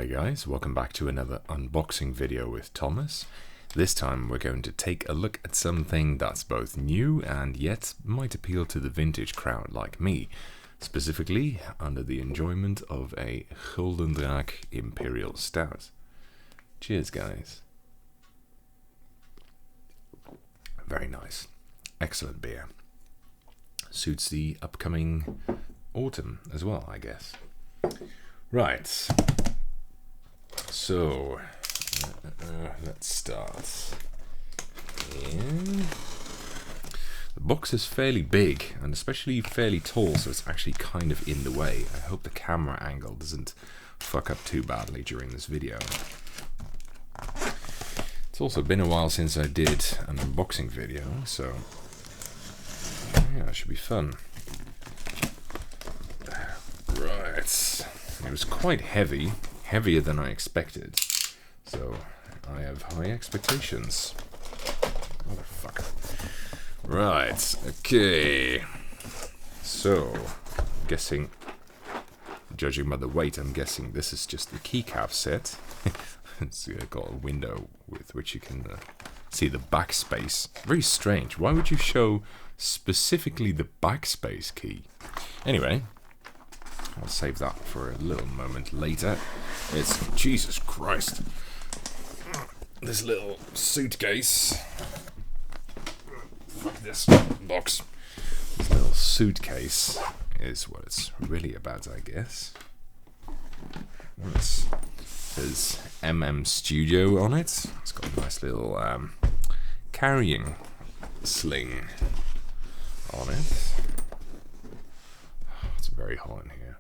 Hi guys, welcome back to another unboxing video with Thomas. This time we're going to take a look at something that's both new and yet might appeal to the vintage crowd like me, specifically under the enjoyment of a Guldendraak Imperial Stout. Cheers guys. Very nice. Excellent beer. Suits the upcoming autumn as well, I guess. Right. So, let's start. The box is fairly big and especially fairly tall, so it's actually kind of in the way. I hope the camera angle doesn't fuck up too badly during this video. It's also been a while since I did an unboxing video, so yeah, it should be fun. Right. It was quite heavy, heavier than I expected, so I have high expectations. Motherfucker. Right, okay. So, I'm guessing, judging by the weight, I'm guessing this is just the keycap set. It's got a window with which you can see the backspace. Very strange. Why would you show specifically the backspace key? Anyway, I'll save that for a little moment later. It's, Jesus Christ, this little suitcase. Fuck this box. This little suitcase is what it's really about, I guess. It says MM Studio on it. It's got a nice little carrying sling on it. It's very hot in here.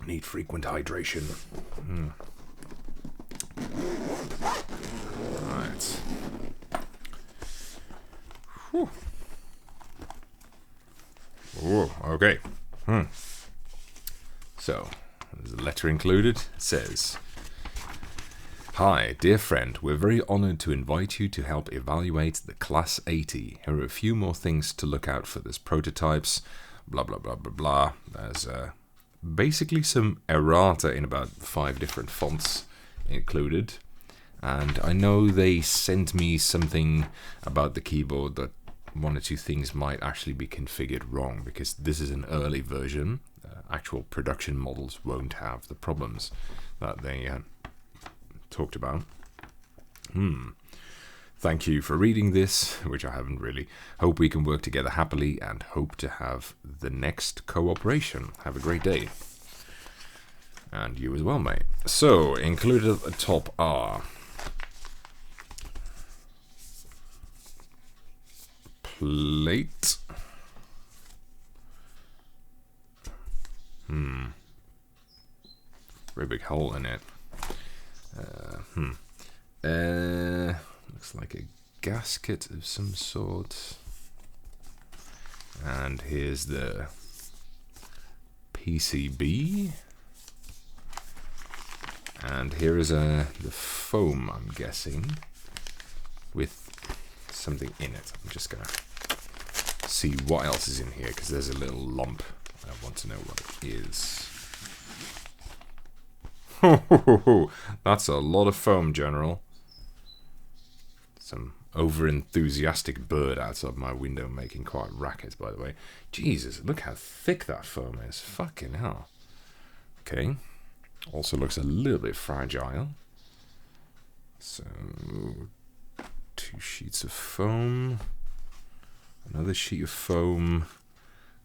Need frequent hydration. Right. Whew. Whoa, okay. So, there's a letter included. It says, "Hi, dear friend, we're very honored to invite you to help evaluate the Class80. Here are a few more things to look out for. There's prototypes, blah, blah, blah, blah, blah. There's basically some errata in about 5 different fonts included. And I know they sent me something about the keyboard that 1 or 2 things might actually be configured wrong, because this is an early version. Actual production models won't have the problems that they talked about. Thank you for reading this, which I haven't really. Hope we can work together happily and hope to have the next cooperation. Have a great day." And you as well, mate. So, included at the top are plate. Very big hole in it. Looks like a gasket of some sort. And here's the PCB. And here is the foam, I'm guessing, with something in it. I'm just gonna see what else is in here, because there's a little lump. I want to know what it is. That's a lot of foam, General. Some over-enthusiastic bird outside my window making quite racket, by the way. Jesus, look how thick that foam is. Fucking hell. Okay. Also looks a little bit fragile. So, 2 sheets of foam. Another sheet of foam.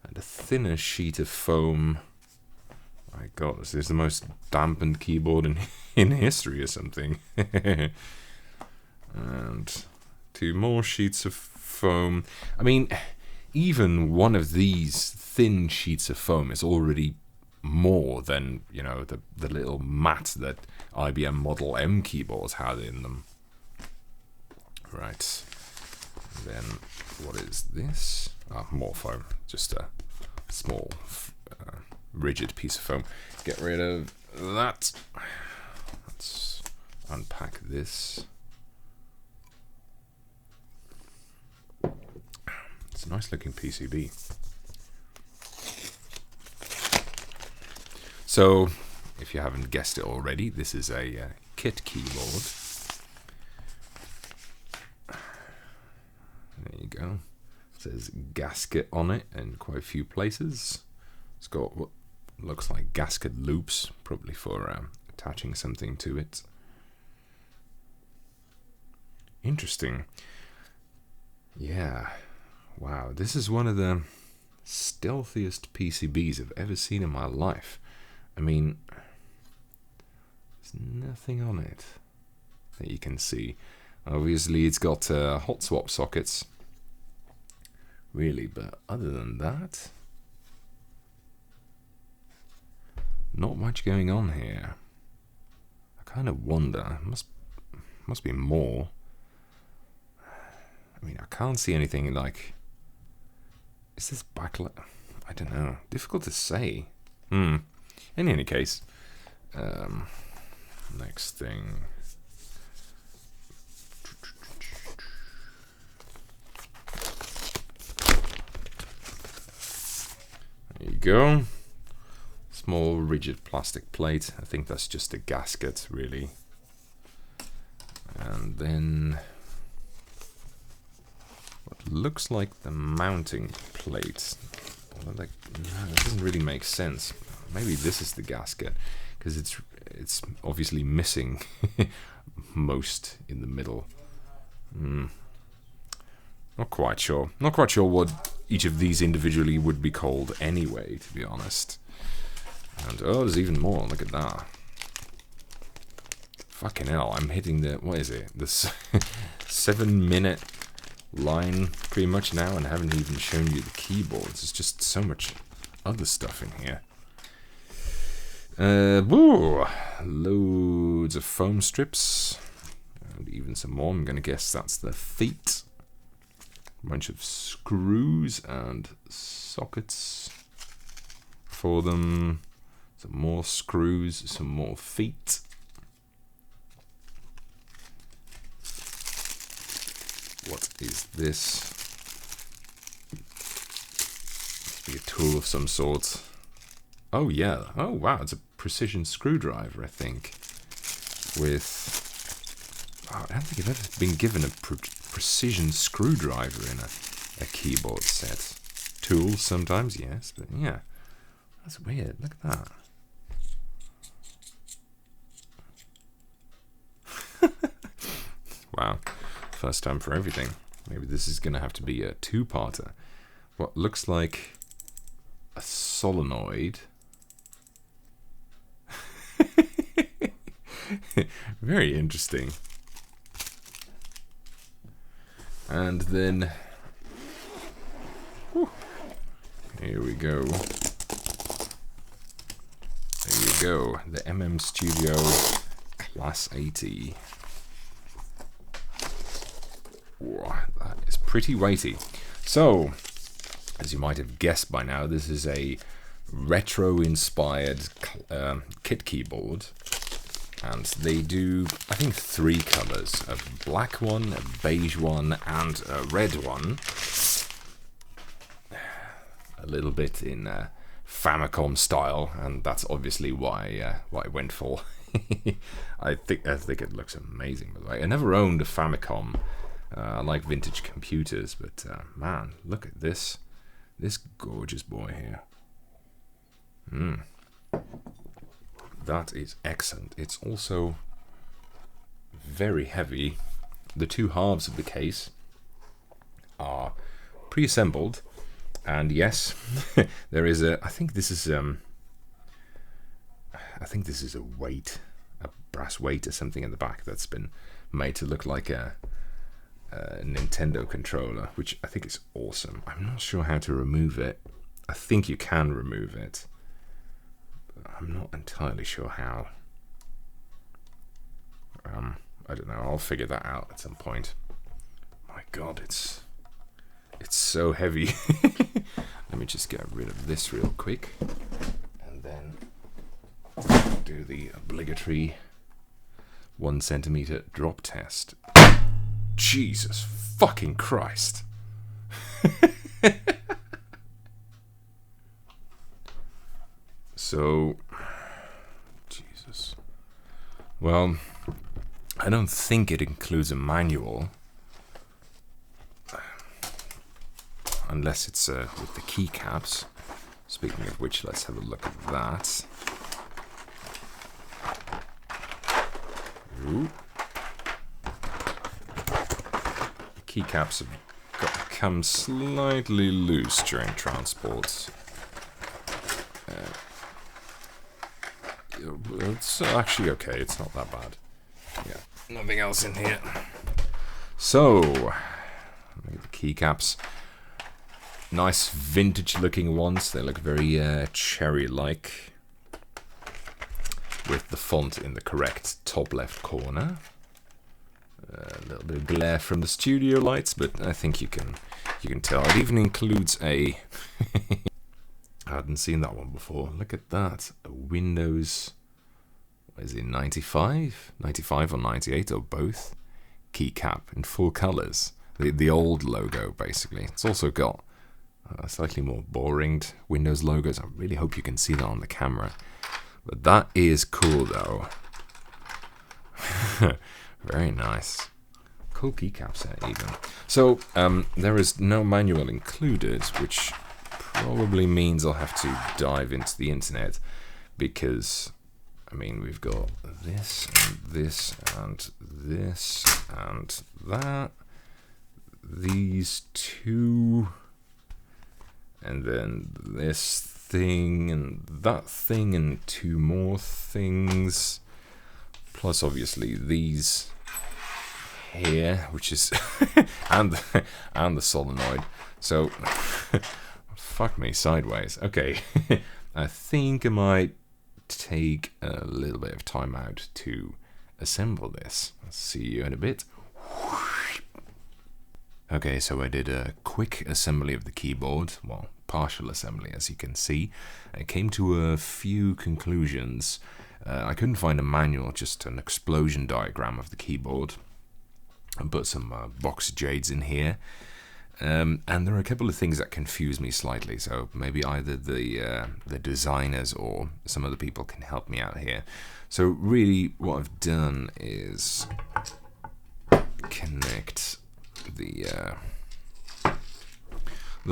And a thinner sheet of foam. My God, this is the most dampened keyboard in history or something. And 2 more sheets of foam. I mean, even one of these thin sheets of foam is already more than, you know, the little mat that IBM Model M keyboards had in them. Right. Then, what is this? More foam. Just a small, rigid piece of foam. Get rid of that. Let's unpack this. It's a nice looking PCB. So if you haven't guessed it already, this is a kit keyboard. There you go. It says gasket on it in quite a few places. It's got what looks like gasket loops, probably for attaching something to it. Interesting. Yeah. Wow, this is one of the stealthiest PCBs I've ever seen in my life. I mean, there's nothing on it that you can see. Obviously, it's got hot swap sockets, really, but other than that, not much going on here. I kind of wonder, must be more. I mean, I can't see anything like, is this backlight? I don't know, difficult to say. In any case, next thing. There you go. Small rigid plastic plate. I think that's just a gasket, really. And then what looks like the mounting plate. Well, like, no, it doesn't really make sense. Maybe this is the gasket, because it's obviously missing most in the middle. Not quite sure. Not quite sure what each of these individually would be called anyway, to be honest. And oh, there's even more. Look at that. Fucking hell, I'm hitting the, what is it? This 7-minute line pretty much now, and I haven't even shown you the keyboards. There's just so much other stuff in here. Woo! Loads of foam strips. And even some more. I'm going to guess that's the feet. A bunch of screws and sockets for them. Some more screws, some more feet. What is this? Must be a tool of some sort. Oh yeah. Oh wow, it's a precision screwdriver, I think. With... Oh, I don't think I've ever been given a precision screwdriver in a keyboard set. Tools sometimes, yes, but yeah. That's weird. Look at that. Wow. First time for everything. Maybe this is going to have to be a two-parter. What looks like a solenoid. Very interesting. And then... Whew, here we go. There you go. The MM Studio Class80. Whoa, that is pretty weighty. So, as you might have guessed by now, this is a retro-inspired kit keyboard. And they do, I think, 3 colors. A black one, a beige one, and a red one. A little bit in Famicom style, and that's obviously why I went for. I think it looks amazing, by the way. I never owned a Famicom. I like vintage computers, but man, look at this gorgeous boy here. That is excellent. It's also very heavy. The 2 halves of the case are pre-assembled, and yes, there is a. I think this is a weight, a brass weight or something in the back that's been made to look like a Nintendo controller, which I think is awesome. I'm not sure how to remove it. I think you can remove it. I'm not entirely sure how. I don't know. I'll figure that out at some point. My God, it's so heavy. Let me just get rid of this real quick, and then do the obligatory 1 centimeter drop test. Jesus fucking Christ! So, Well, I don't think it includes a manual. Unless it's with the keycaps. Speaking of which, let's have a look at that. Ooh. The keycaps have come slightly loose during transport. It's actually okay, it's not that bad. Yeah, nothing else in here. So, look at the keycaps. Nice vintage looking ones, they look very cherry-like. With the font in the correct top left corner. A little bit of glare from the studio lights, but I think you can tell. It even includes a... I hadn't seen that one before. Look at that. A Windows... What is it, 95? 95 or 98 or both? Keycap in full colors. The old logo, basically. It's also got slightly more boring Windows logos. I really hope you can see that on the camera. But that is cool, though. Very nice. Cool keycaps there, even. So, there is no manual included, which probably means I'll have to dive into the internet, because, I mean, we've got this, and this, and this, and that. These two, and then this thing, and that thing, and two more things. Plus, obviously, these here, which is and the solenoid. So, fuck me sideways. Okay, I think I might take a little bit of time out to assemble this. I'll see you in a bit. Okay, so I did a quick assembly of the keyboard, well, partial assembly, as you can see. I came to a few conclusions. I couldn't find a manual, just an explosion diagram of the keyboard. I put some box jades in here. And there are a couple of things that confuse me slightly, so maybe either the designers or some other people can help me out here. So really, what I've done is connect the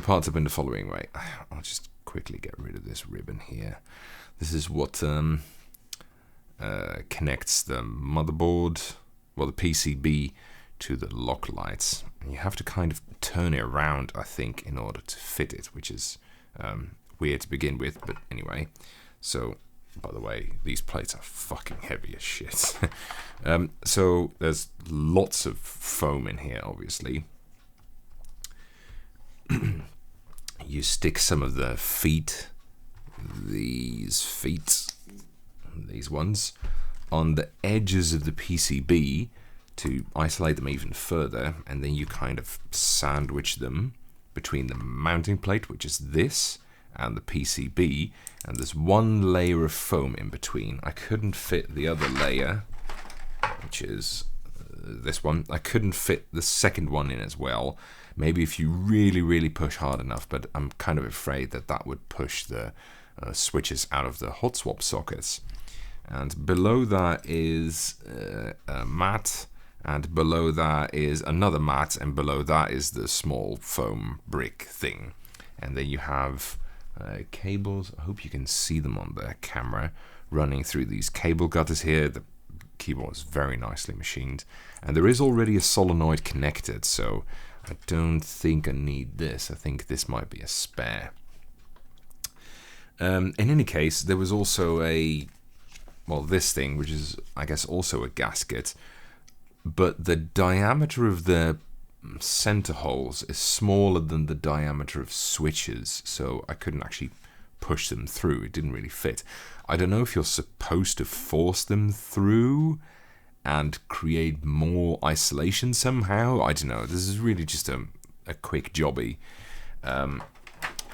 parts up in the following way. I'll just quickly get rid of this ribbon here. This is what connects the motherboard, well, the PCB, to the lock lights. And you have to kind of turn it around, I think, in order to fit it, which is weird to begin with, but anyway. So, by the way, these plates are fucking heavy as shit. So there's lots of foam in here, obviously. You stick some of the feet, these ones, on the edges of the PCB to isolate them even further, and then you kind of sandwich them between the mounting plate, which is this, and the PCB, and there's one layer of foam in between. I couldn't fit the other layer, which is this one. I couldn't fit the second one in as well. Maybe if you really, really push hard enough, but I'm kind of afraid that that would push the switches out of the hotswap sockets. And below that is a mat, and below that is another mat, and below that is the small foam brick thing. And then you have cables. I hope you can see them on the camera, running through these cable gutters here. The keyboard is very nicely machined, and there is already a solenoid connected, so I don't think I need this. I think this might be a spare. In any case, there was also this thing, which is, I guess, also a gasket, but the diameter of the center holes is smaller than the diameter of switches, so I couldn't actually push them through. It didn't really fit. I don't know if you're supposed to force them through and create more isolation somehow. I don't know. This is really just a quick jobby.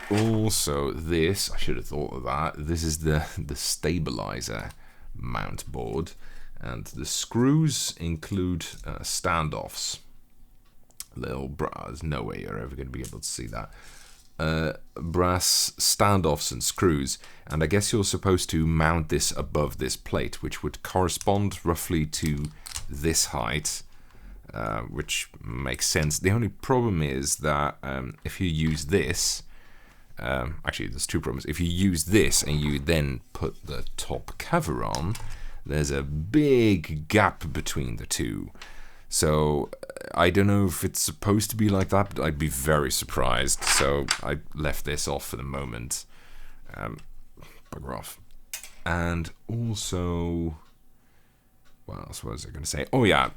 Also, this, I should have thought of that. This is the stabilizer mount board, and the screws include standoffs. There's no way you're ever going to be able to see that. brass standoffs and screws, and I guess you're supposed to mount this above this plate, which would correspond roughly to this height, which makes sense. The only problem is that if you use this, actually there's two problems. If you use this and you then put the top cover on, there's a big gap between the two. So I don't know if it's supposed to be like that, but I'd be very surprised. So I left this off for the moment. Bugger off. And also, what else was I going to say? Oh yeah,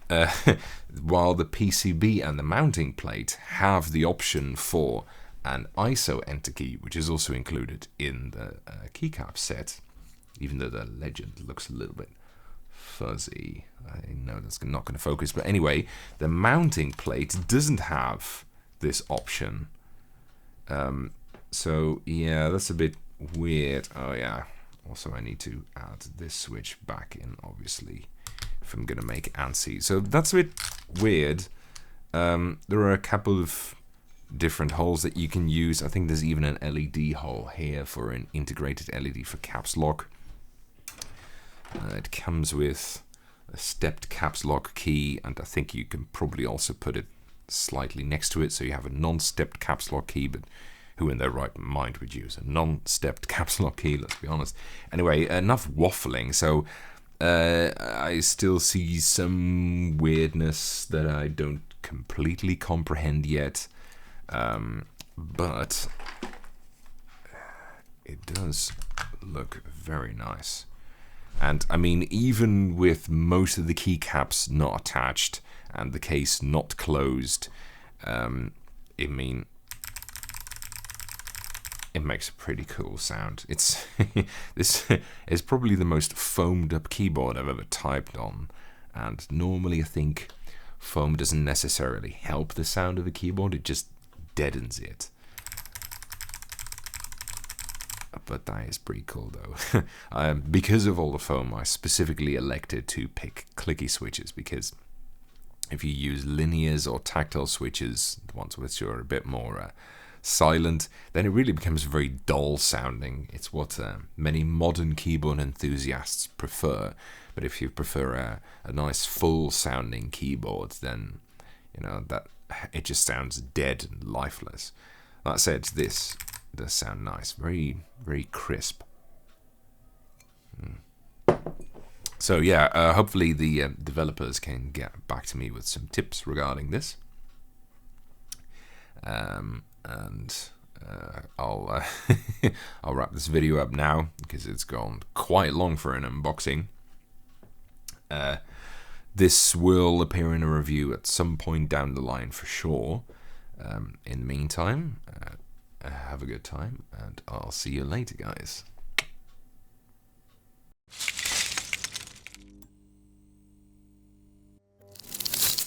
while the PCB and the mounting plate have the option for an ISO enter key, which is also included in the keycap set, even though the legend looks a little bit fuzzy. I know that's not going to focus, but anyway, the mounting plate doesn't have this option. So yeah, that's a bit weird. Oh yeah, also I need to add this switch back in, obviously, if I'm going to make ANSI. So that's a bit weird. There are a couple of different holes that you can use. I think there's even an LED hole here for an integrated LED for caps lock. It comes with a stepped caps lock key, and I think you can probably also put it slightly next to it, so you have a non-stepped caps lock key, but who in their right mind would use a non-stepped caps lock key, let's be honest. Anyway, enough waffling. So I still see some weirdness that I don't completely comprehend yet, but it does look very nice. And I mean, even with most of the keycaps not attached and the case not closed, it makes a pretty cool sound. It's this is probably the most foamed up keyboard I've ever typed on, and normally I think foam doesn't necessarily help the sound of a keyboard, it just deadens it. But that is pretty cool though. Because of all the foam, I specifically elected to pick clicky switches, because if you use linears or tactile switches, the ones which are a bit more silent, then it really becomes very dull sounding. It's what many modern keyboard enthusiasts prefer. But if you prefer a nice full sounding keyboard, then you know that it just sounds dead and lifeless. That said, this does sound nice, very, very crisp. So yeah, hopefully the developers can get back to me with some tips regarding this. And I'll I'll wrap this video up now because it's gone quite long for an unboxing. This will appear in a review at some point down the line for sure. In the meantime, have a good time, and I'll see you later, guys.